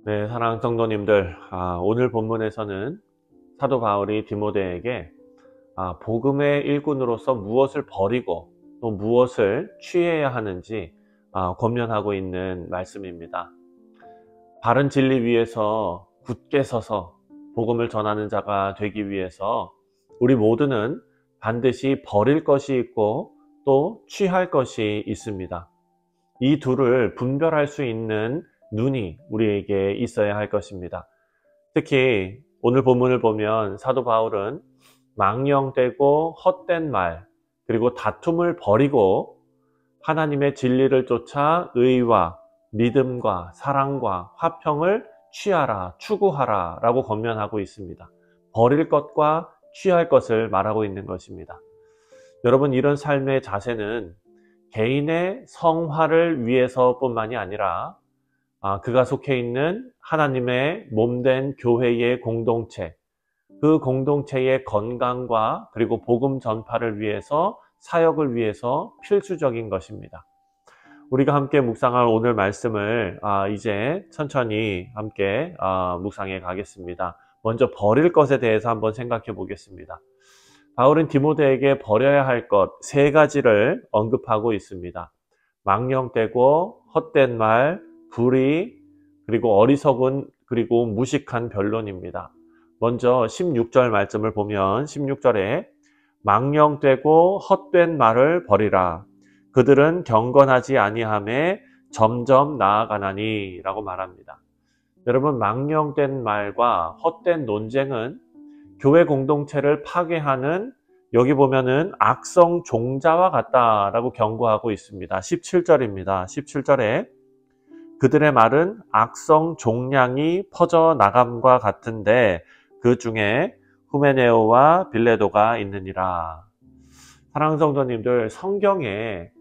네, 사랑하는 성도님들, 오늘 본문에서는 사도 바울이 디모데에게 복음의 일꾼으로서 무엇을 버리고 또 무엇을 취해야 하는지 권면하고 있는 말씀입니다. 바른 진리 위에서 굳게 서서 복음을 전하는 자가 되기 위해서 우리 모두는 반드시 버릴 것이 있고 또 취할 것이 있습니다. 이 둘을 분별할 수 있는 눈이 우리에게 있어야 할 것입니다. 특히 오늘 본문을 보면 사도 바울은 망령되고 헛된 말 그리고 다툼을 버리고 하나님의 진리를 쫓아 의와 믿음과 사랑과 화평을 취하라, 추구하라 라고 권면하고 있습니다. 버릴 것과 취할 것을 말하고 있는 것입니다. 여러분, 이런 삶의 자세는 개인의 성화를 위해서뿐만이 아니라 그가 속해 있는 하나님의 몸된 교회의 공동체, 그 공동체의 건강과 그리고 복음 전파를 위해서, 사역을 위해서 필수적인 것입니다. 우리가 함께 묵상할 오늘 말씀을 이제 천천히 함께 묵상해 가겠습니다. 먼저 버릴 것에 대해서 한번 생각해 보겠습니다. 바울은 디모데에게 버려야 할 것 세 가지를 언급하고 있습니다. 망령되고 헛된 말, 불의, 그리고 어리석은 그리고 무식한 변론입니다. 먼저 16절 말씀을 보면 16절에 망령되고 헛된 말을 버리라. 그들은 경건하지 아니하매 점점 나아가나니 라고 말합니다. 여러분, 망령된 말과 헛된 논쟁은 교회 공동체를 파괴하는, 여기 보면은 악성 종자와 같다라고 경고하고 있습니다. 17절입니다. 17절에 그들의 말은 악성 종량이 퍼져나감과 같은데 그 중에 후메네오와 빌레도가 있느니라. 사랑하는 성도님들, 성경에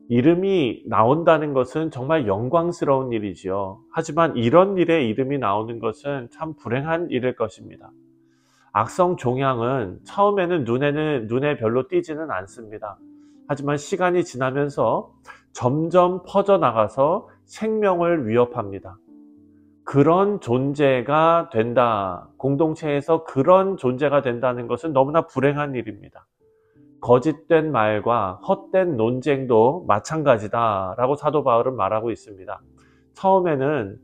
이름이 나온다는 것은 정말 영광스러운 일이지요. 하지만 이런 일에 이름이 나오는 것은 참 불행한 일일 것입니다. 악성 종양은 처음에는 눈에 별로 띄지는 않습니다. 하지만 시간이 지나면서 점점 퍼져나가서 생명을 위협합니다. 그런 존재가 된다, 공동체에서 그런 존재가 된다는 것은 너무나 불행한 일입니다. 거짓된 말과 헛된 논쟁도 마찬가지다라고 사도 바울은 말하고 있습니다. 처음에는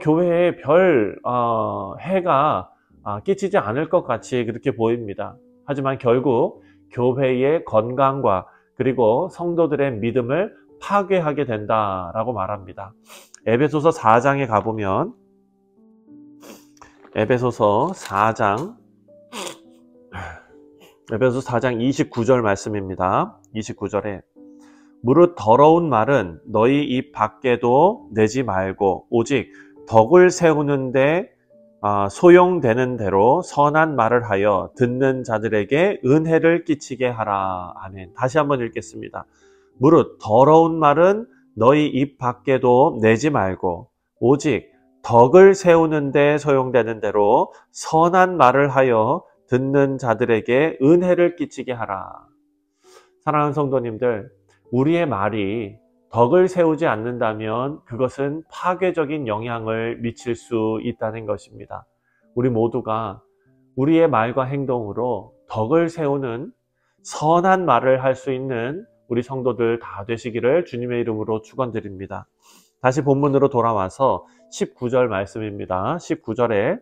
교회에 별 해가 끼치지 않을 것 같이 그렇게 보입니다. 하지만 결국 교회의 건강과 그리고 성도들의 믿음을 파괴하게 된다라고 말합니다. 에베소서 4장에 가보면 에베소서 4장 29절 말씀입니다. 29절에 무릇 더러운 말은 너희 입 밖에도 내지 말고 오직 덕을 세우는데 소용되는 대로 선한 말을 하여 듣는 자들에게 은혜를 끼치게 하라. 아멘. 다시 한번 읽겠습니다. 무릇 더러운 말은 너희 입 밖에도 내지 말고 오직 덕을 세우는데 소용되는 대로 선한 말을 하여 듣는 자들에게 은혜를 끼치게 하라. 사랑하는 성도님들, 우리의 말이 덕을 세우지 않는다면 그것은 파괴적인 영향을 미칠 수 있다는 것입니다. 우리 모두가 우리의 말과 행동으로 덕을 세우는 선한 말을 할 수 있는 우리 성도들 다 되시기를 주님의 이름으로 축원드립니다. 다시 본문으로 돌아와서 19절 말씀입니다. 19절에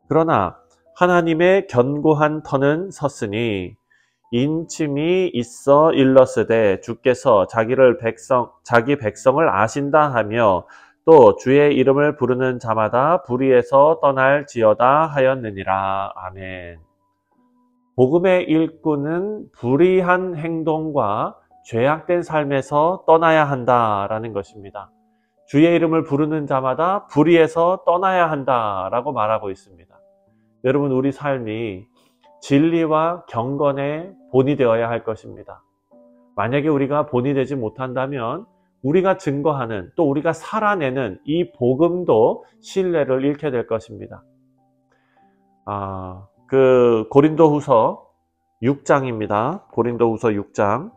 그러나 하나님의 견고한 터는 섰으니 인침이 있어 일렀으되 주께서 자기 백성을 아신다 하며 또 주의 이름을 부르는 자마다 불의에서 떠날지어다 하였느니라. 아멘. 복음의 일꾼은 불의한 행동과 죄악된 삶에서 떠나야 한다라는 것입니다. 주의 이름을 부르는 자마다 불의에서 떠나야 한다라고 말하고 있습니다. 여러분, 우리 삶이 진리와 경건의 본이 되어야 할 것입니다. 만약에 우리가 본이 되지 못한다면 우리가 증거하는, 또 우리가 살아내는 이 복음도 신뢰를 잃게 될 것입니다. 고린도후서 6장입니다. 고린도후서 6장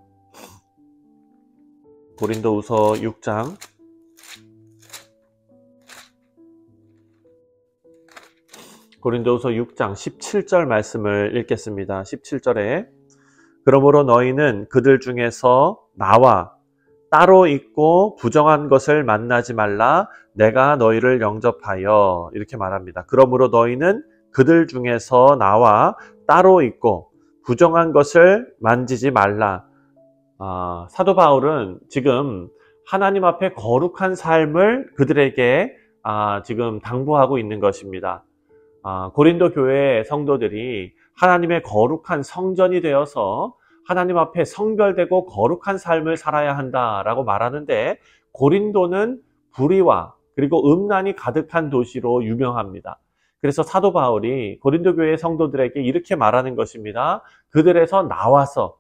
고린도후서 6장 17절 말씀을 읽겠습니다. 17절에 그러므로 너희는 그들 중에서 나와 따로 있고 부정한 것을 만나지 말라. 내가 너희를 영접하여 이렇게 말합니다. 그러므로 너희는 그들 중에서 나와 따로 있고 부정한 것을 만지지 말라. 사도 바울은 지금 하나님 앞에 거룩한 삶을 그들에게 지금 당부하고 있는 것입니다. 고린도 교회 성도들이 하나님의 거룩한 성전이 되어서 하나님 앞에 성별되고 거룩한 삶을 살아야 한다라고 말하는데, 고린도는 불의와 그리고 음란이 가득한 도시로 유명합니다. 그래서 사도 바울이 고린도 교회 성도들에게 이렇게 말하는 것입니다. 그들에서 나와서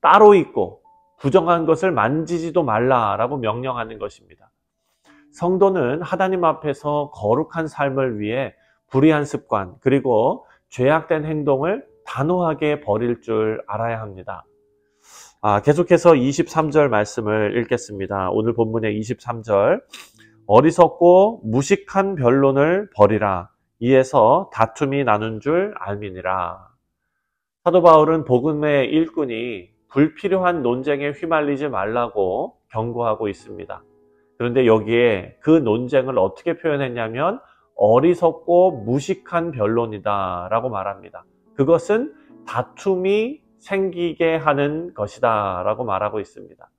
따로 있고 부정한 것을 만지지도 말라라고 명령하는 것입니다. 성도는 하나님 앞에서 거룩한 삶을 위해 불의한 습관 그리고 죄악된 행동을 단호하게 버릴 줄 알아야 합니다. 계속해서 23절 말씀을 읽겠습니다. 오늘 본문의 23절. 어리석고 무식한 변론을 버리라. 이에서 다툼이 나눈 줄 알미니라. 사도 바울은 복음의 일꾼이 불필요한 논쟁에 휘말리지 말라고 경고하고 있습니다. 그런데 여기에 그 논쟁을 어떻게 표현했냐면 어리석고 무식한 변론이다 라고 말합니다. 그것은 다툼이 생기게 하는 것이다 라고 말하고 있습니다.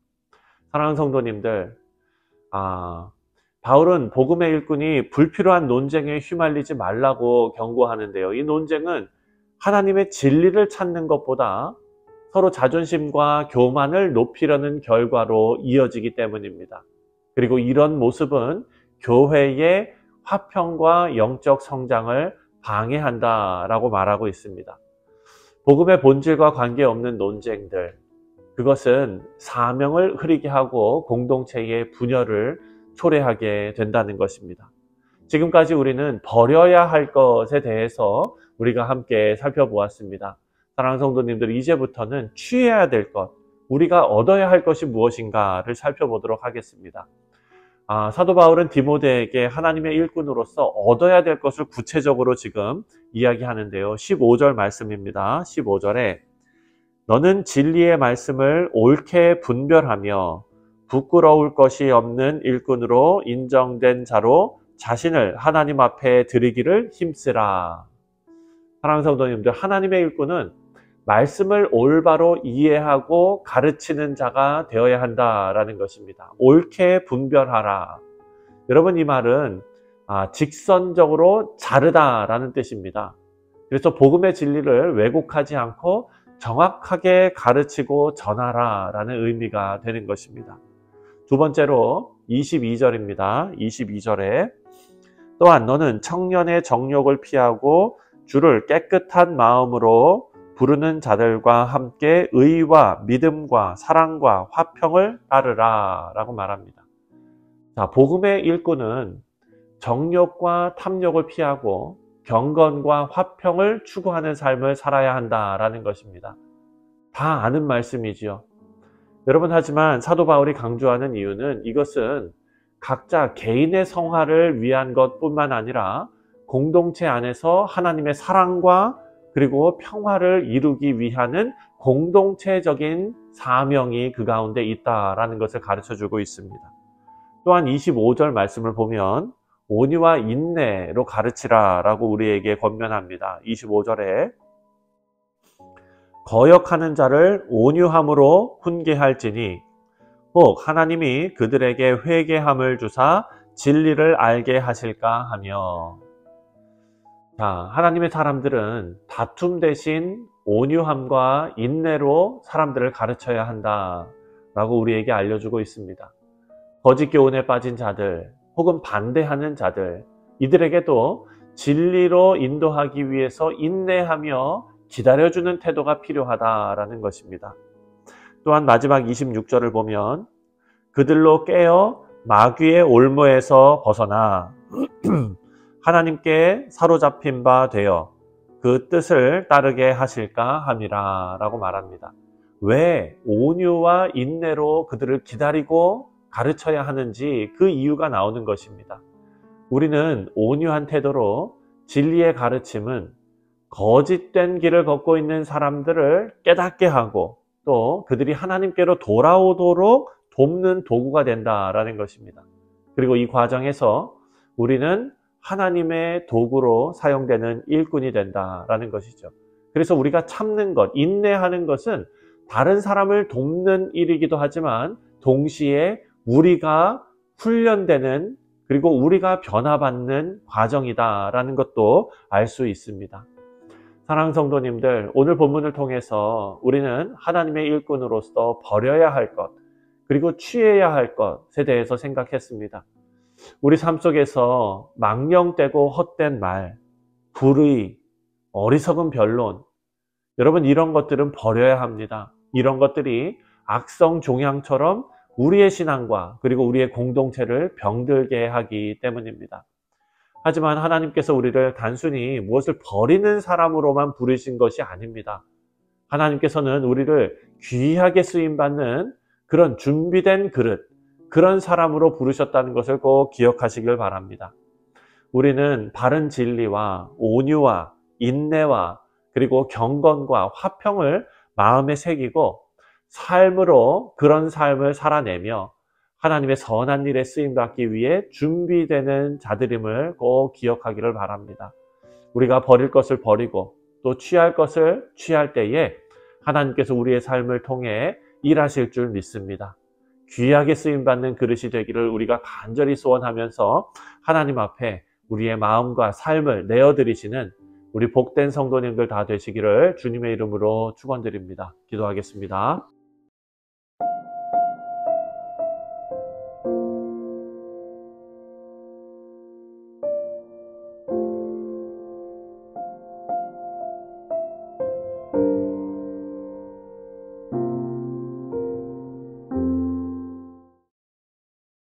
사랑하는 성도님들, 바울은 복음의 일꾼이 불필요한 논쟁에 휘말리지 말라고 경고하는데요. 이 논쟁은 하나님의 진리를 찾는 것보다 서로 자존심과 교만을 높이려는 결과로 이어지기 때문입니다. 그리고 이런 모습은 교회의 화평과 영적 성장을 방해한다라고 말하고 있습니다. 복음의 본질과 관계없는 논쟁들, 그것은 사명을 흐리게 하고 공동체의 분열을 초래하게 된다는 것입니다. 지금까지 우리는 버려야 할 것에 대해서 우리가 함께 살펴보았습니다. 사랑하는 성도님들, 이제부터는 취해야 될 것, 우리가 얻어야 할 것이 무엇인가를 살펴보도록 하겠습니다. 사도 바울은 디모데에게 하나님의 일꾼으로서 얻어야 될 것을 구체적으로 지금 이야기하는데요. 15절 말씀입니다. 15절에 너는 진리의 말씀을 옳게 분별하며 부끄러울 것이 없는 일꾼으로 인정된 자로 자신을 하나님 앞에 드리기를 힘쓰라. 사랑하는 성도님들, 하나님의 일꾼은 말씀을 올바로 이해하고 가르치는 자가 되어야 한다라는 것입니다. 옳게 분별하라. 여러분, 이 말은 직선적으로 자르다라는 뜻입니다. 그래서 복음의 진리를 왜곡하지 않고 정확하게 가르치고 전하라라는 의미가 되는 것입니다. 두 번째로 22절입니다. 22절에 또한 너는 청년의 정욕을 피하고 주를 깨끗한 마음으로 부르는 자들과 함께 의와 믿음과 사랑과 화평을 따르라 라고 말합니다. 복음의 일꾼은 정욕과 탐욕을 피하고 경건과 화평을 추구하는 삶을 살아야 한다라는 것입니다. 다 아는 말씀이지요. 여러분, 하지만 사도 바울이 강조하는 이유는 이것은 각자 개인의 성화를 위한 것뿐만 아니라 공동체 안에서 하나님의 사랑과 그리고 평화를 이루기 위한 공동체적인 사명이 그 가운데 있다라는 것을 가르쳐주고 있습니다. 또한 25절 말씀을 보면 온유와 인내로 가르치라 라고 우리에게 권면합니다. 25절에 거역하는 자를 온유함으로 훈계할지니 혹 하나님이 그들에게 회개함을 주사 진리를 알게 하실까 하며. 하나님의 사람들은 다툼 대신 온유함과 인내로 사람들을 가르쳐야 한다라고 우리에게 알려주고 있습니다. 거짓 교훈에 빠진 자들 혹은 반대하는 자들, 이들에게도 진리로 인도하기 위해서 인내하며 기다려주는 태도가 필요하다라는 것입니다. 또한 마지막 26절을 보면 그들로 깨어 마귀의 올무에서 벗어나 하나님께 사로잡힌 바 되어 그 뜻을 따르게 하실까 함이라 라고 말합니다. 왜 온유와 인내로 그들을 기다리고 가르쳐야 하는지 그 이유가 나오는 것입니다. 우리는 온유한 태도로 진리의 가르침은 거짓된 길을 걷고 있는 사람들을 깨닫게 하고 또 그들이 하나님께로 돌아오도록 돕는 도구가 된다라는 것입니다. 그리고 이 과정에서 우리는 하나님의 도구로 사용되는 일꾼이 된다라는 것이죠. 그래서 우리가 참는 것, 인내하는 것은 다른 사람을 돕는 일이기도 하지만 동시에 우리가 훈련되는 그리고 우리가 변화받는 과정이다라는 것도 알 수 있습니다. 사랑하는 성도님들, 오늘 본문을 통해서 우리는 하나님의 일꾼으로서 버려야 할 것, 그리고 취해야 할 것에 대해서 생각했습니다. 우리 삶 속에서 망령되고 헛된 말, 불의, 어리석은 변론, 여러분 이런 것들은 버려야 합니다. 이런 것들이 악성 종양처럼 우리의 신앙과 그리고 우리의 공동체를 병들게 하기 때문입니다. 하지만 하나님께서 우리를 단순히 무엇을 버리는 사람으로만 부르신 것이 아닙니다. 하나님께서는 우리를 귀하게 쓰임받는 그런 준비된 그릇, 그런 사람으로 부르셨다는 것을 꼭 기억하시길 바랍니다. 우리는 바른 진리와 온유와 인내와 그리고 경건과 화평을 마음에 새기고 삶으로 그런 삶을 살아내며 하나님의 선한 일에 쓰임받기 위해 준비되는 자들임을 꼭 기억하기를 바랍니다. 우리가 버릴 것을 버리고 또 취할 것을 취할 때에 하나님께서 우리의 삶을 통해 일하실 줄 믿습니다. 귀하게 쓰임받는 그릇이 되기를 우리가 간절히 소원하면서 하나님 앞에 우리의 마음과 삶을 내어드리시는 우리 복된 성도님들 다 되시기를 주님의 이름으로 축원드립니다. 기도하겠습니다.